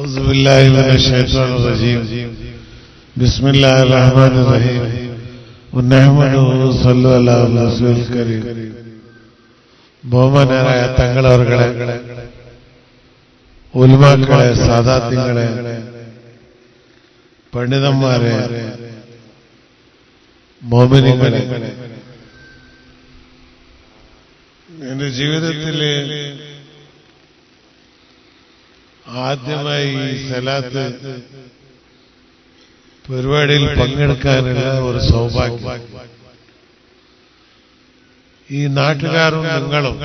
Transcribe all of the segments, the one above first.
أعوذ بالله من الشيطان الرجيم بسم الله الرحمن الرحيم ونحمده صلى الله على رسول الكريم ബഹുമാനരായ തങ്ങളവർകളെ, ഉലമാക്കളെ, സാദാത്യങ്ങളെ, പണ്ഡിതന്മാരെ, മോമിനികളെ, എന്റെ ജീവിതത്തിലെ ആദ്യമായി ഈ സലാത്ത് പരിപാടിയിൽ പങ്കെടുക്കാനുള്ള ഒരു സൗഭാഗ്യം ഈ നാട്ടുകാരും നിങ്ങളും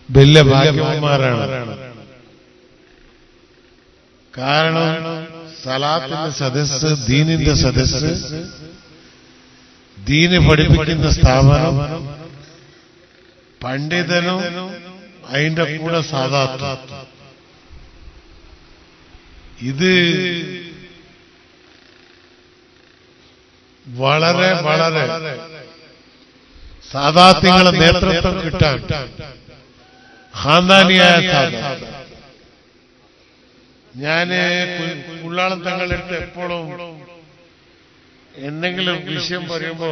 വലിയ ഭാഗ്യവാന്മാരാണ്. കാരണം സലാത്തിന്റെ സദസ്സ്, ദീനിന്റെ സദസ്സ്, ദീന് പഠിപ്പിക്കുന്ന സ്ഥാപനം, പണ്ഡിതനും അതിന്റെ കൂടെ സാദാത്തും, ഇത് വളരെ വളരെ സാദാത്യങ്ങളെ നേതൃത്വം കിട്ടാൻ ഖാന്ദാനിയായ സാദാത്ത്. ഞാന് ഉള്ളാളം തങ്ങളുടെ അടുത്ത് എപ്പോഴും എന്തെങ്കിലും വിഷയം പറയുമ്പോ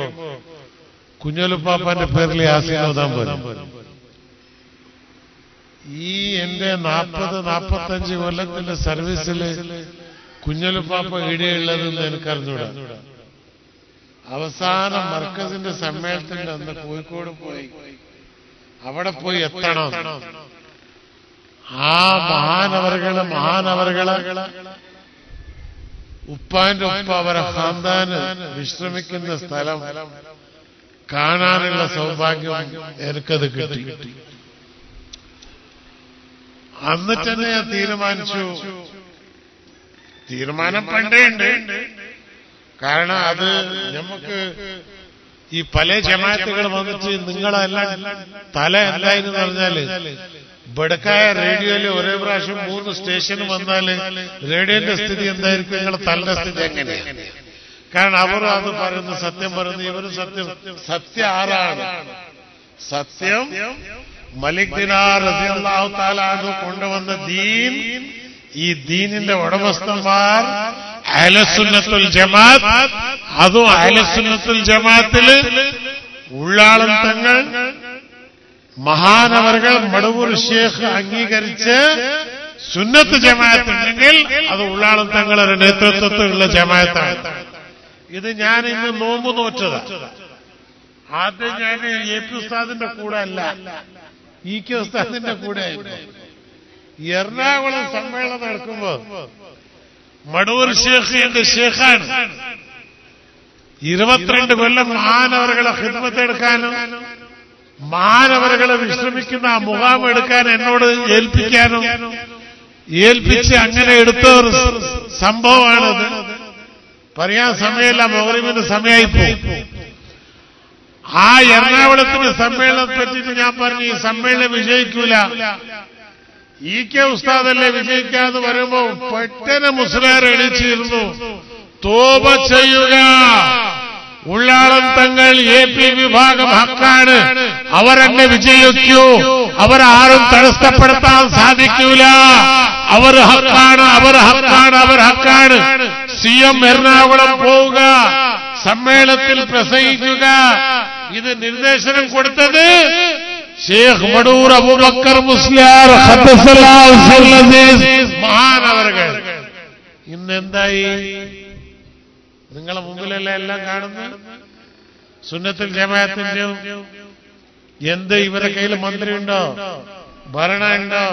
കുഞ്ഞോലുപ്പാപ്പാന്റെ പേരിൽ യാസീൻ ഓതാൻ പറയും. ഈ എന്റെ 40-45 കൊല്ലത്തിന്റെ സർവീസില് കുഞ്ഞോലുപ്പാപ്പ ഇടയുള്ളതെന്ന് എനിക്കറിഞ്ഞൂടാ. അവസാനം മർക്കസിന്റെ സമ്മേളനത്തിന്റെ അന്ന് കോഴിക്കോട് പോയി, അവിടെ പോയി എത്തണം. ആ മഹാനവറുകളെ ഉപ്പാന്റെ ഉപ്പ അവരെ ഖാന്ദാന് വിശ്രമിക്കുന്ന സ്ഥലം കാണാനുള്ള സൗഭാഗ്യം എനിക്കത് കിട്ടി. അന്ന് തന്നെ ഞാൻ തീരുമാനിച്ചു. തീരുമാനം പണ്ടേ ഉണ്ട്. കാരണം അത് നമുക്ക് ഈ പല ജമാഅത്തുകൾ വന്നിട്ട് നിങ്ങളെല്ലാം തല എന്തായെന്ന് പറഞ്ഞാല് ബടക്കായ റേഡിയോയില് ഒരേ പ്രാവശ്യം 3 സ്റ്റേഷന് വന്നാല് റേഡിയോന്റെ സ്ഥിതി എന്തായിരിക്കും, നിങ്ങളുടെ തലന്റെ സ്ഥിതി എങ്ങനെയാണ്? കാരണം അവർ അത് പറയുന്നു, സത്യം പറയുന്നു, ഇവരും സത്യം. സത്യം ആരാണ്? സത്യം മലിക് ദിനാർ റളിയല്ലാഹു തആല അൻഹു കൊണ്ടുവന്ന ദീൻ. ഈ ദീനിന്റെ ഉടമസ്ഥന്മാർ അഹ്ലുസുന്നത്തുൽ ജമാഅത്ത്. അതും അഹ്ലുസുന്നത്തുൽ ജമാഅത്തില് ഉള്ളാളം തങ്ങൾ, മഹാനവറുകൾ, മടവൂർ ശേഖ് അംഗീകരിച്ച് സുന്നത്ത് ജമാഅത്ത് ഉണ്ടെങ്കിൽ അത് ഉള്ളാളം തങ്ങളുടെ നേതൃത്വത്തിലുള്ള ജമാഅത്താണ്. ഇത് ഞാൻ ഇന്ന് നോമ്പ് നോറ്റതാ. ആദ്യം ഞാൻ AP ഉസ്താദിന്റെ കൂടെ അല്ല, EK ഉസ്താദിന്റെ കൂടെ. എറണാകുളം സമ്മേളനം നടക്കുമ്പോ മടവൂർ ശേഖ് എന്റെ ശേഖാണ്. 22 കൊല്ലം മഹാനവറുകളെ ഖിദ്മത്ത് എടുക്കാനും മഹാനവറുകളെ വിശ്രമിക്കുന്ന ആ മുഖാം എടുക്കാൻ എന്നോട് ഏൽപ്പിച്ച് അങ്ങനെ എടുത്ത ഒരു സംഭവമാണത്. പറയാൻ സമയമല്ല, മഗ്‌രിബിന് സമയമായിപ്പോയി. ആ എറണാകുളത്തിന് സമ്മേളനത്തെ പറ്റിയിട്ട് ഞാൻ പറഞ്ഞു, ഈ സമ്മേളനം വിജയിക്കൂല, EK ഉസ്താദല്ലേ വിജയിക്കാന്ന് പറയുമ്പോ പെട്ടെന്ന് മുസ്ലിയാർ എണീച്ചിരുന്നു. തോബ ചെയ്യുക, ഉള്ളാളം തങ്ങൾ AP വിഭാഗം ഹക്കാണ്, അവരെന്നെ വിജയിക്കൂ, അവരാരും തടസ്സപ്പെടുത്താൻ സാധിക്കൂല, അവർ ഹക്കാണ്, അവർ ഹക്കാണ്, അവർ ഹക്കാണ്. CM എറണാകുളം പോവുക, സമ്മേളനത്തിൽ പ്രസംഗിക്കുക. ഇത് നിർദ്ദേശനം കൊടുത്തത് ഷേഖ് മടൂർ അബൂബക്കർ മുസ്ലിയാർ ഖദ്ദസല്ലാഹു അസീസ് മഹാനവറുകൾ. ഇന്നെന്തായി? നിങ്ങളെ മുമ്പിലല്ല എല്ലാം കാണുന്നു. സുന്നത്തുൽ ജമാഅത്തിന്റെ എന്ത് ഇവരുടെ കയ്യിൽ മന്ത്രിയുണ്ടോ, ഭരണമുണ്ടോ,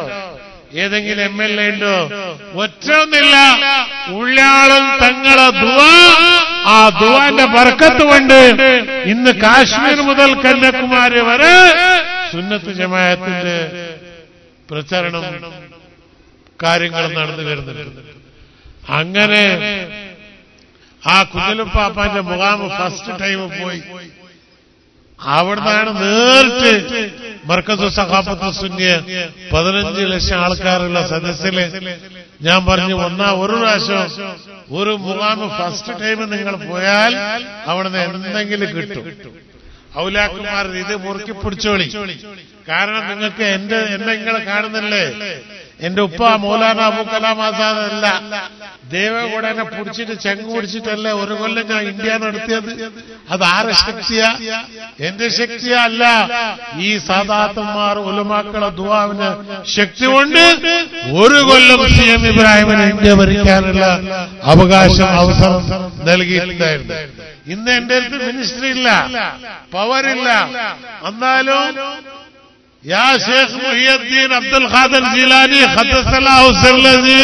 ഏതെങ്കിലും MLA ഉണ്ടോ? ഒറ്റൊന്നില്ല. ഉള്ളാളം തങ്ങളെ ദുആ, ആ ദുആന്റെ ബർക്കത്ത് കൊണ്ട് ഇന്ന് കാശ്മീർ മുതൽ കന്യാകുമാരി വരെ സുന്നത്ത് ജമാഅത്തിന്റെ പ്രചരണം കാര്യങ്ങൾ നടന്നു വരുന്നുണ്ട്. അങ്ങനെ ആ കുഞ്ഞലുപ്പാപ്പാന്റെ മുഖാമ് ഫസ്റ്റ് ടൈം പോയി. അവിടുന്നാണ് നേരിട്ട് മർക്കസു സഖാഫത്ത് സുന്നിയ 15 ലക്ഷം ആൾക്കാരുള്ള സദസ്സില് ഞാൻ പറഞ്ഞു, ഒരു പ്രാവശ്യം ഒരു മുഖാമ് ഫസ്റ്റ് ടൈം നിങ്ങൾ പോയാൽ അവിടുന്ന് എന്തെങ്കിലും കിട്ടും. ഔലാക്കുമാർ ഇത് മുറുക്കി പിടിച്ചോളി. കാരണം നിങ്ങൾക്ക് എന്നെ നിങ്ങളെ കാണുന്നല്ലേ, എന്റെ ഉപ്പ മൗലാന അബു കലാം ആസാദ് അല്ല, ദേവഗൗഡനെ പിടിച്ചിട്ട് ചെങ്ങ് പിടിച്ചിട്ടല്ലേ ഒരു കൊല്ലം ഞാൻ ഇന്ത്യ നടത്തിയത്. അത് ആരെ ശക്തിയാ? എന്റെ ശക്തിയാ അല്ല. ഈ സാദാത്തന്മാർ ഉലമാക്കളെ ദുആവിന് ശക്തി കൊണ്ട് ഒരു കൊല്ലം CM ഇബ്രാഹിമിന് ഇന്ത്യ ഭരിക്കാനുള്ള അവകാശം അവസരം നൽകിയിട്ടുണ്ടായിരുന്നു. ഇന്ന് എന്റെ അടുത്ത് മിനിസ്റ്ററി ഇല്ല, പവറില്ല. എന്നാലും യാ ഷേഖ് മുഹിയുദ്ദീൻ അബ്ദുൽ ഖാദർ ജീലാനി ഖദ്ദസല്ലാഹു സിർറഹു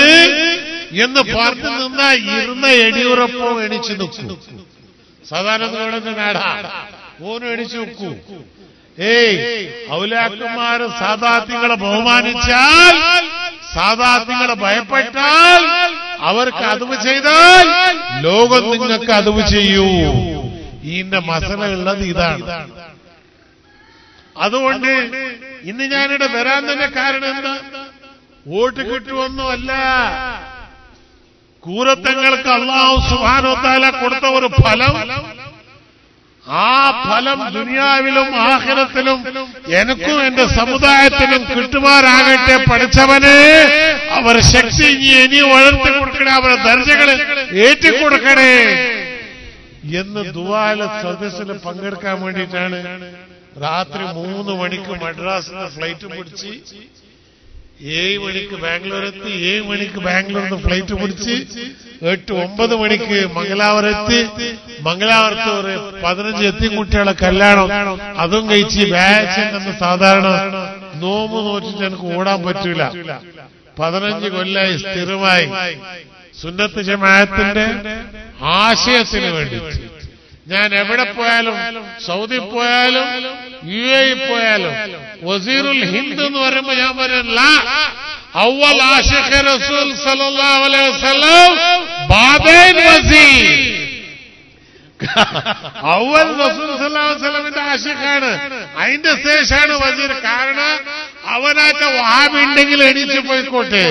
എന്ന് പറഞ്ഞു നിന്നാ ഇരുന്ന യെഡിയൂരപ്പവും എണിച്ചു നിൽക്കൂ. സാധാരണ നാടാ, ഓനും എണിച്ചു നിൽക്കൂ. ഔലിയാക്കന്മാര് സാദാത്യങ്ങളെ ബഹുമാനിച്ചാൽ, സാദാത്യങ്ങളെ ഭയപ്പെട്ടാൽ, അവർക്ക് അതുവ് ചെയ്താൽ ലോകം നിങ്ങൾക്ക് അതുവ് ചെയ്യൂ. ഇതിന്റെ മസല ഉള്ളത് ഇതാണ്. അതുകൊണ്ട് ഇന്ന് ഞാനിവിടെ വരാൻ തന്നെ കാരണം എന്താ? വോട്ട് കിട്ടുമൊന്നുമല്ല, കൂരത്തങ്ങൾക്ക് അല്ലാഹു സുബ്ഹാനഹു വ തആല കൊടുത്ത ഒരു ഫലം. ആ ഫലം ദുനിയാവിലും ആഖിറത്തിലും എനിക്കും എന്റെ സമുദായത്തിനും കിട്ടുമാറാകട്ടെ പഠിച്ചവനെ. അവർ ശക്തി ഇനി വളർത്തി കൊടുക്കണേ, അവരുടെ ദർജകളെ ഏറ്റിക്കൊടുക്കണേ എന്ന് ദുആയിലെ സദസ്സിൽ പങ്കെടുക്കാൻ വേണ്ടിയിട്ടാണ് രാത്രി 3 മണിക്ക് മദ്രാസിൽ നിന്ന് ഫ്ലൈറ്റ് പിടിച്ച് 7 മണിക്ക് ബാംഗ്ലൂരെത്തി, 7 മണിക്ക് ബാംഗ്ലൂരിൽ നിന്ന് ഫ്ലൈറ്റ് പിടിച്ച് 8-9 മണിക്ക് മംഗലാപുരത്ത്, മംഗലാപുരത്ത് ഒരു 15 എത്തിക്കുട്ടികളെ കല്യാണം, അതും കഴിച്ച് ബാച്ചിൽ സാധാരണ നോമ്പ് നോറ്റിട്ട് എനിക്ക് ഓടാൻ പറ്റൂല. 15 കൊല്ലായി സ്ഥിരമായി സുന്നത്ത് ജമാഅത്തിന്റെ ആശയത്തിന് വേണ്ടി ഞാൻ എവിടെ പോയാലും, സൗദി പോയാലും UAE പോയാലും വസീറുൽ ഹിന്ദ് എന്ന് പറയുമ്പോ ഞാൻ പറയല്ല, അവൽ ആശിഖ് റസൂൽ സല്ലല്ലാഹു അലൈഹി വസല്ലം ബാദൈൻ വസീർ. അവൽ റസൂൽ സല്ലല്ലാഹു അലൈഹി വസല്ലമിന്റെ ആശിഖാണ്, അതിന്റെ ശേഷമാണ് വസീർ. കാരണം അവനായിട്ട് വഹാബിണ്ടെങ്കിൽ എണീച്ചു പോയിക്കോട്ടെ.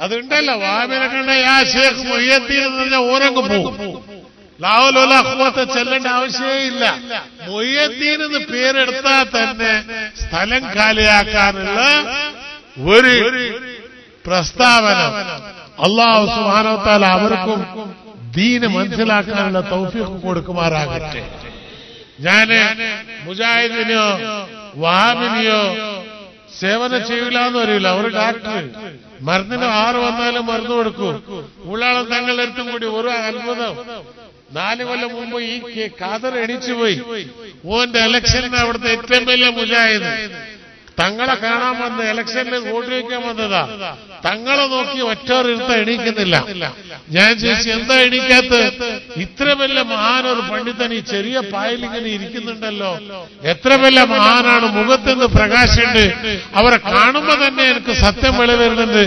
അതുണ്ടല്ലോ വഹാബിനെ കണ്ട യാ ഷേഖ് മുഹിയുദ്ദീൻ എന്ന് പറഞ്ഞാൽ ഓരങ്ങ് പോകും. ലാഹുലൂലഖുവത്ത് ചെല്ലേണ്ട ആവശ്യമില്ല. മുഹിയുദ്ദീൻ എന്ന് പേരെടുത്താൽ തന്നെ സ്ഥലം കാലിയാക്കാനുള്ള ഒരു പ്രസ്താവന അല്ലാഹു സുബ്ഹാനഹു വ തആല അവർക്കും ദീന് മനസ്സിലാക്കാനുള്ള തൗഫീഖ് കൊടുക്കുമാറാകട്ടെ. ഞാന് മുജാഹിദിനെയോ വഹാബിനെയോ സേവനം ചെയ്യൂല എന്ന് പറയൂല. ഒരു ഡോക്ടർ മരുന്നിന് 6 വന്നാലും മരുന്ന് കൊടുക്കൂ. ഉള്ളാളം തങ്ങളുടെ അടുത്തും കൂടി ഒരു അത്ഭുതം. 4 കൊല്ലം മുമ്പ് ഈ ഖാദർ എണീച്ചുപോയി. ഓന്റെ ഇലക്ഷനിന് അവിടുത്തെ ഏറ്റവും വലിയ മുജാഹിദ് തങ്ങളെ കാണാൻ വന്ന് ഇലക്ഷനിൽ വോട്ട് വയ്ക്കാൻ വന്നതാ. തങ്ങളെ നോക്കി ഒറ്റോരിരുത്ത എണീക്കുന്നില്ല. ഞാൻ ചോദിച്ചു, എന്താ എണീക്കാത്ത? ഇത്ര വലിയ മഹാനൊരു പണ്ഡിതൻ ഈ ചെറിയ പായലിങ്ങനെ ഇരിക്കുന്നുണ്ടല്ലോ, എത്ര വലിയ മഹാനാണ്, മുഖത്തുനിന്ന് പ്രകാശമുണ്ട്, അവരെ കാണുമ്പോ തന്നെ എനിക്ക് സത്യം വെളി വരുന്നുണ്ട്.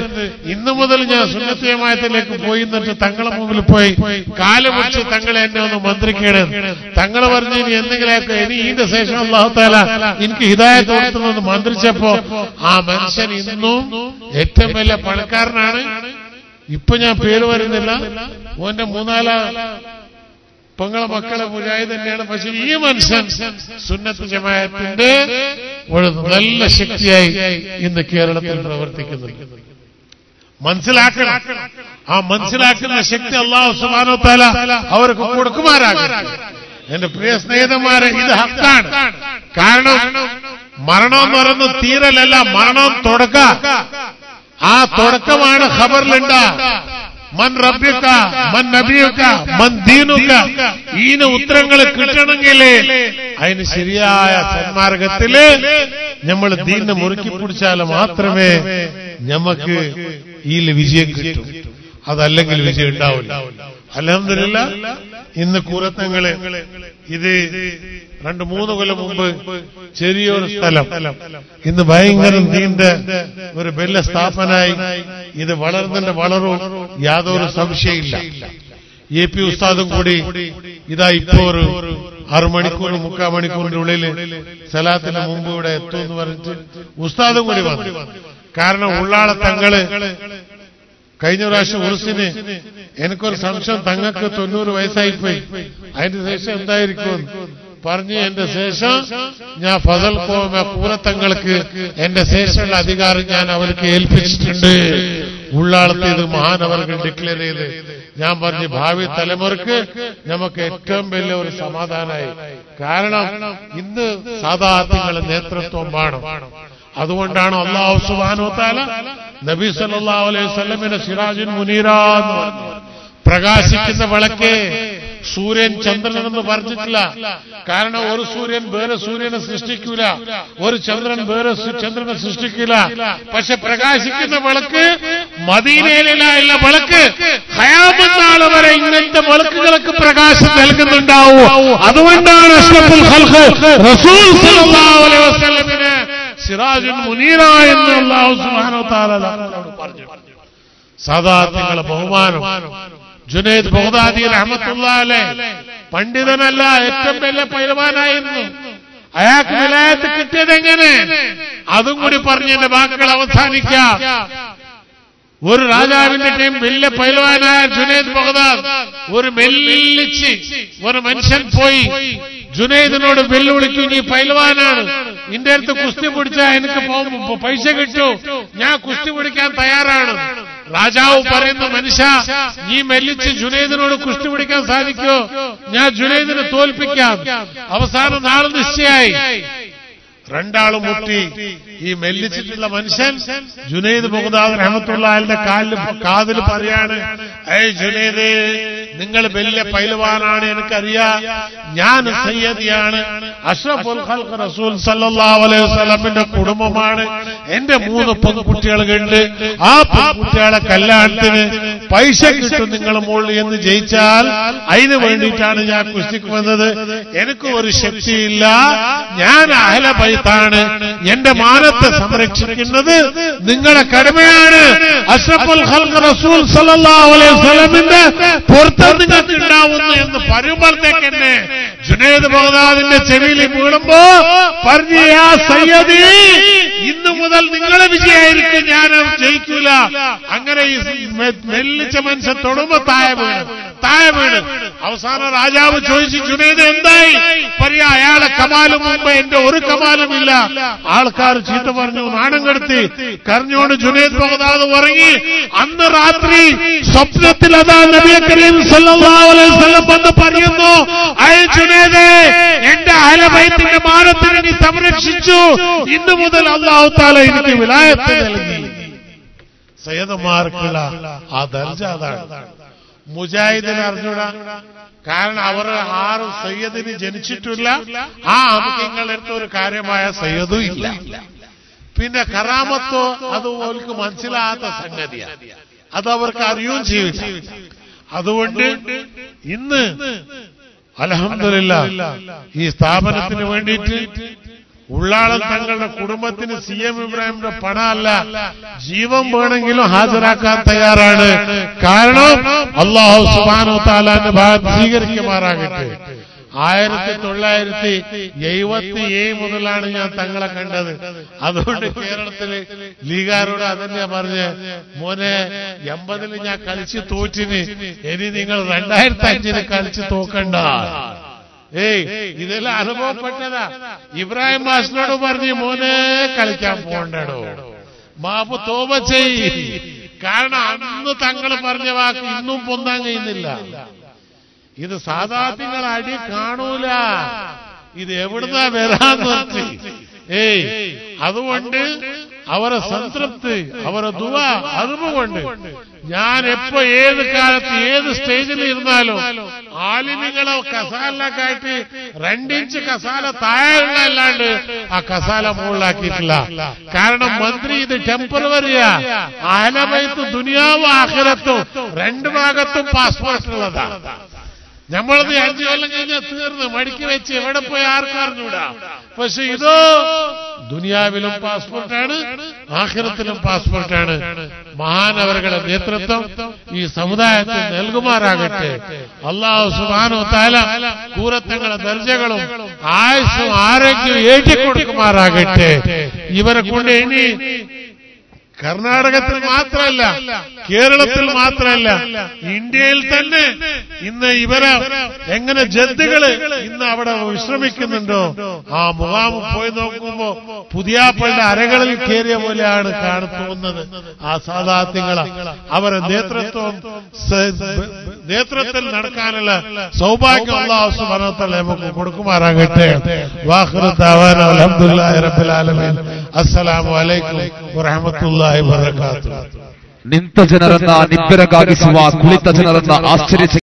ഇന്നു മുതൽ ഞാൻ സുന്നത്ത് ജമാഅത്തിലേക്ക് പോയി എന്നിട്ട് തങ്ങളെ മുമ്പിൽ പോയി കാല് പിടിച്ച് തങ്ങളെ എന്നെ ഒന്ന് മന്ത്രിക്കേണ്. തങ്ങൾ പറഞ്ഞു, ഇനി എന്തെങ്കിലും ഇനി ഇതിന്റെ ശേഷം അല്ലാഹു തആല എനിക്ക് ഹിദായത്ത് കൊടുത്തുനിന്ന് മന്ത്രിച്ചപ്പോ ആ മനുഷ്യൻ ഇന്നും ഏറ്റവും വലിയ പണക്കാരനാണ്. ഇപ്പൊ ഞാൻ പേര് വരുന്നില്ല. ഓന്റെ 3-4 പെങ്ങളെ മക്കളെ മുജാഹിദ് തന്നെയാണ്. പക്ഷെ ഈ മനുഷ്യൻ സുന്നത്ത് ജമാഅത്തിന്റെ ഒരു നല്ല ശക്തിയായി ഇന്ന് കേരളത്തിൽ പ്രവർത്തിക്കുന്നുണ്ട്. മനസ്സിലാക്കണം. ആ മനസ്സിലാക്കുന്ന ശക്തി അല്ലാഹു സുബ്ഹാനഹു വ തആല അവർക്ക് കൊടുക്കുമാറാകട്ടെ. എന്റെ പ്രിയ സ്നേഹിതന്മാരെ, ഇത് ഹക്കാണ്. കാരണം മരണം എന്ന് പറയുന്നത് തീരലല്ല, മരണം തുടക്ക. ആ തുടക്കമാണ് ഖബറിലുണ്ട. മൻ റബ്ബുക, മൻ നബിയുക, മൻ ദീനുക. ഈന് ഉത്തരങ്ങൾ കിട്ടണമെങ്കിൽ അതിന് ശരിയായ സന്മാർഗത്തില് നമ്മൾ ദീനിനെ മുറുക്കി പിടിച്ചാൽ മാത്രമേ നമുക്ക് ഈ വിജയം കിട്ടൂ. അതല്ലെങ്കിൽ വിജയം ഉണ്ടാവില്ല. അൽഹംദുലില്ലാഹ് ഇന്ന് കൂരത്തങ്ങള് ഇത് 2-3 കൊല്ലം മുമ്പ് ചെറിയൊരു സ്ഥലം ഇന്ന് ഭയങ്കര ദീന്റെ ഒരു വലിയ സ്ഥാപനായി ഇത് വളർന്നതിന്റെ വളരും യാതൊരു സംശയമില്ല. AP ഉസ്താദും കൂടി ഇതാ ഇപ്പോ ഒരു 6 മണിക്കൂർ 3/4 മണിക്കൂറിന്റെ ഉള്ളില് സലാത്തിന് മുമ്പ് ഇവിടെ എത്തുമെന്ന് പറഞ്ഞിട്ട് ഉസ്താദും കൂടി വന്നു. കാരണം ഉള്ളാളെ തങ്ങള് കഴിഞ്ഞ പ്രാവശ്യം ഉറുസിന് എനിക്കൊരു സംശയം, തങ്ങൾക്ക് 90 വയസ്സായിപ്പോയി. അതിന് ശേഷം എന്തായിരിക്കും പറഞ്ഞ് എന്റെ ശേഷം ഞാൻ ഫസൽ കോമ കൂരത്തങ്ങൾക്ക് എന്റെ ശേഷമുള്ള അധികാരം ഞാൻ അവർക്ക് ഏൽപ്പിച്ചിട്ടുണ്ട്. ഉള്ളാളത്ത് ഇത് മഹാനവർക്ക് ഡിക്ലെയർ ചെയ്ത് ഞാൻ പറഞ്ഞു ഭാവി തലമുറക്ക് നമുക്ക് ഏറ്റവും വലിയ ഒരു സമാധാനമായി. കാരണം ഇന്ന് സാദാത്യങ്ങളുടെ നേതൃത്വം വേണം. അതുകൊണ്ടാണ് അല്ലാഹു സുബ്ഹാനഹു വ തആല നബി സല്ലല്ലാഹു അലൈഹി വസല്ലമിനെ സിറാജുൻ മുനീറാ എന്ന് പറഞ്ഞു. പ്രകാശിക്കുന്ന വിളക്ക്. സൂര്യൻ ചന്ദ്രനെന്ന് പറഞ്ഞിട്ടില്ല. കാരണം ഒരു സൂര്യൻ വേറെ സൂര്യനെ സൃഷ്ടിക്കൂല, ഒരു ചന്ദ്രൻ വേറെ ചന്ദ്രനെ സൃഷ്ടിക്കില്ല. പക്ഷെ പ്രകാശിക്കുന്ന വിളക്ക് മദീനയിലുള്ള വിളക്ക് ഖിയാമത്ത് നാൾ വരെ ഇങ്ങനത്തെ വിളക്കുകൾക്ക് പ്രകാശം നൽകുന്നുണ്ടാവും. അതുകൊണ്ടാണ് അഷ്റഫുൽ ഖൽഖ് റസൂൽ സല്ലല്ലാഹു അലൈഹി വസല്ലമിനെ സിറാജുൽ മുനീറ എന്ന് അല്ലാഹു സുബ്ഹാനഹു വ തആല പറഞ്ഞു. സാദാത്യങ്ങളുടെ ബഹുമാനം. ജുനൈദ് ബഗ്ദാദി റഹ്മത്തുള്ളാഹി അലൈഹി പണ്ഡിതനല്ല, ഏറ്റവും വലിയ പൈലവാനായിരുന്നു. അയാൾക്ക് വിലായത്ത് കിട്ടിയത് എങ്ങനെ? അതും കൂടി പറഞ്ഞ് എന്റെ വാക്കുകൾ അവസാനിക്കാം. ഒരു രാജാവിന്റെ ടൈം വലിയ പൈലവാനായ ജുനൈദ് ബഗ്ദാദ് ഒരു മെല്ലിച്ച് ഒരു മനുഷ്യൻ പോയി ജുനൈദിനോട് വെല്ലുവിളിക്കൂ, നീ പൈലവാനാണ്, നിന്റെ അടുത്ത് കുസ്തി പിടിച്ചാൽ എനിക്ക് പൈസ കിട്ടൂ, ഞാൻ കുസ്തി പിടിക്കാൻ തയ്യാറാണ്. രാജാവ് പറയുന്ന മനുഷ്യ, നീ മെല്ലിച്ച് ജുനൈദിനോട് കുസ്തി പിടിക്കാൻ സാധിക്കോ? ഞാൻ ജുനൈദിനെ തോൽപ്പിക്കാം. അവസാനം നാൾ നിശ്ചയായി. രണ്ടാളും മുട്ടി. ഈ മെല്ലിച്ചിട്ടുള്ള മനുഷ്യൻ ജുനൈദ് ബഗ്ദാദി റഹ്മത്തുള്ളാഹിന്റെ കാതിൽ പറയാണ്, ഏയ് ജുനൈദ്, നിങ്ങൾ വലിയ പൈലവാനാണ്, എനിക്കറിയാം, ഞാൻ സയ്യദിയാണ്, അഷ്റഫുൽ ഖൽഖ് റസൂൽ സല്ലല്ലാഹു അലൈഹി വസല്ലമിന്റെ കുടുംബമാണ്, എന്റെ 3 പെൺകുട്ടികളുണ്ട്, ആ പെൺകുട്ടികളെ കല്യാണത്തിന് പൈസ കിട്ടും നിങ്ങൾ മോളിൽ എന്ന് ജയിച്ചാൽ അതിന് വേണ്ടിയിട്ടാണ് ഞാൻ കുസ്തിക്ക് വന്നത്. എനിക്ക് ഒരു ശക്തിയില്ല, ഞാൻ അഹ്ല ബൈത്താണ്, എന്റെ മാനത്തെ സംരക്ഷിക്കുന്നത് നിങ്ങളുടെ കടമയാണ്. അഷ്റഫുൽ ഖൽഖ് റസൂൽ സല്ലല്ലാഹു അലൈഹി വസല്ലമിന്റെ പുറത്ത് നിങ്ങൾക്ക് ഉണ്ടാവുന്നു എന്ന് പറയുമ്പോഴത്തേക്ക് തന്നെ ജുനൈദ് ബഗ്ദാദിന്റെ ചെവിയിൽ വീഴുമ്പോ പറഞ്ഞു, യാ സയ്യദി, ഇന്നു മുതൽ നിങ്ങളെ വിജയായിരിക്കും, ഞാൻ ജയിക്കൂല. അങ്ങനെ ഈ മെല്ലിച്ച മനുഷ്യൻ തൊടുമ്പോ താഴെ വീണ്. അവസാനം രാജാവ് ചോദിച്ചു, ജുനൈദ് എന്തായി? പറയാ, അയാളെ കമാലും മുമ്പ് എന്റെ ഒരു കമാലുമില്ല. ആൾക്കാർ ചീത്ത പറഞ്ഞു, നാണം കെടുത്തി. കരഞ്ഞോണ്ട് ജുനൈദ് ബഗ്ദാദ് ഉറങ്ങി. അന്ന് രാത്രി സ്വപ്നത്തിൽ അതാ നബി കരീം സല്ലല്ലാഹു അലൈഹി വസല്ലം വന്ന് പറയുന്നു, അയ് ജുനൈദ്, എന്റെ അഹ്ല ബൈത്തിന്റെ മാനത്തിനെ നീ സംരക്ഷിച്ചു, ഇന്നു മുതൽ അല്ലാഹു തആല എനിക്ക് വിലായത്ത് നൽകി. സയ്യിദന്മാർക്കുള്ള ആ ദർജ അതാണ്. മുജാഹിദിന് അറിഞ്ഞൂടാ. കാരണം അവർ 6 സയ്യദിന് ജനിച്ചിട്ടില്ല. ആ അമുഖങ്ങളെടുത്ത ഒരു കാര്യമായ സയ്യദും ഇല്ല. പിന്നെ കറാമത്തോ അത് അവർക്ക് മനസ്സിലാകാത്ത സംഗതിയാണ്. അത് അവർക്ക് അറിയുകയും ചെയ്യില്ല. അതുകൊണ്ട് ഇന്ന് അൽഹംദുലില്ലാഹ് ഈ സ്ഥാപനത്തിന് വേണ്ടിയിട്ട് ഉള്ളാളം തങ്ങളുടെ കുടുംബത്തിന് CM ഇബ്രാഹിമിന്റെ പണമല്ല, ജീവൻ വേണമെങ്കിലും ഹാജരാക്കാൻ തയ്യാറാണ്. കാരണം അല്ലാഹു സുബ്ഹാനഹു വ തആലയുടെ ഭാഗത്ത് സ്വീകരിക്കുമാറാകട്ടെ. 1977 മുതലാണ് ഞാൻ തങ്ങളെ കണ്ടത്. അതുകൊണ്ട് കേരളത്തില് ലീഗാരോട് അതന്നെയാ പറഞ്ഞ്, മോനെ 80 ഞാൻ കളിച്ച് തോറ്റിന്, ഇനി നിങ്ങൾ 2005 കളിച്ച് തോക്കണ്ട. ഏയ് ഇതെല്ലാം അനുഭവപ്പെട്ടതാ. ഇബ്രാഹിം മാസ്റ്ററോട് പറഞ്ഞു, മോനെ കളിക്കാൻ പോകണ്ടോ, മാപ്പ് തോപ ചെയ്യ്. കാരണം അന്ന് തങ്ങൾ പറഞ്ഞ വാക്ക് ഇന്നും പൊന്താൻ കഴിയുന്നില്ല. ഇത് സാധാത്യങ്ങൾ അടി കാണൂല, ഇത് എവിടുന്നാ വരാന്ന് പറഞ്ഞ്. ഏയ് അതുകൊണ്ട് അവരെ സംതൃപ്തി, അവരെ ദുആ, അതുകൊണ്ട് ഞാൻ എപ്പോ ഏത് കാലത്ത് ഏത് സ്റ്റേജിൽ ഇരുന്നാലും ആലിമികളെ കസാലക്കായിട്ട് 2 ഇഞ്ച് കസാല താഴെയുള്ള അല്ലാണ്ട് ആ കസാല മുകളിലാക്കിയിട്ടില്ല. കാരണം മന്ത്രി ഇത് ടെമ്പററിയാ. അഹ്ല ബൈത്ത് ദുനിയാവും ആഖിറത്തും 2 ഭാഗത്തും പാസ്പോർട്ട് ഉള്ളതാണ്. നമ്മളത് 5 കൊല്ലം കഴിഞ്ഞാൽ തീർന്ന് മടിക്കി വെച്ച് എവിടെ പോയി ആർക്കും അറിഞ്ഞൂടാ. പക്ഷെ ഇതോ ദുനിയാവിലും പാസ്പോർട്ടാണ്, ആഖിറത്തിലും പാസ്പോർട്ടാണ്. മഹാനവറുകളുടെ നേതൃത്വം ഈ സമുദായത്തിൽ നൽകുമാറാകട്ടെ. അല്ലാഹു സുബ്ഹാനഹു വ തആല കൂറത്തങ്ങളുടെ ദർജകളും ആയുസ്സും ആരോഗ്യവും ഏറ്റിക്കൊടുക്കുമാറാകട്ടെ. ഇവരെ കൊണ്ട് ഇനി കർണാടകത്തിൽ മാത്രമല്ല, കേരളത്തിൽ മാത്രമല്ല, ഇന്ത്യയിൽ തന്നെ ഇന്ന് ഇവരെ എങ്ങനെ ജന്തുക്കള് ഇന്ന് അവിടെ വിശ്രമിക്കുന്നുണ്ടോ, ആ മുഖാമ് പോയി നോക്കുമ്പോ പുതിയാപ്പളുടെ അരകളിൽ കയറിയ പോലെയാണ് തോന്നുന്നത്. ആ സാദാത്യങ്ങളെ അവരെ നേതൃത്വത്തിൽ നടക്കാനുള്ള സൗഭാഗ്യം അല്ലാഹു സുബ്ഹാനഹു വ തആല നമുക്ക് കൊടുക്കുമാറാകട്ടെ. വാഖിറു ദഅവാനാ അൽഹംദുലില്ലാഹി റബ്ബിൽ ആലമീൻ. അസ്സലാമു അലൈക്കും വറഹ്മത്തുള്ളാഹി ವಬರಕಾತುಹು. ನಿಂತ ಜನರನ್ನ ನಿಬ್ಬೆರಗಾಗಿಸುವ ಕುಳಿತ ಜನರನ್ನ ಆಶ್ಚರ್ಯ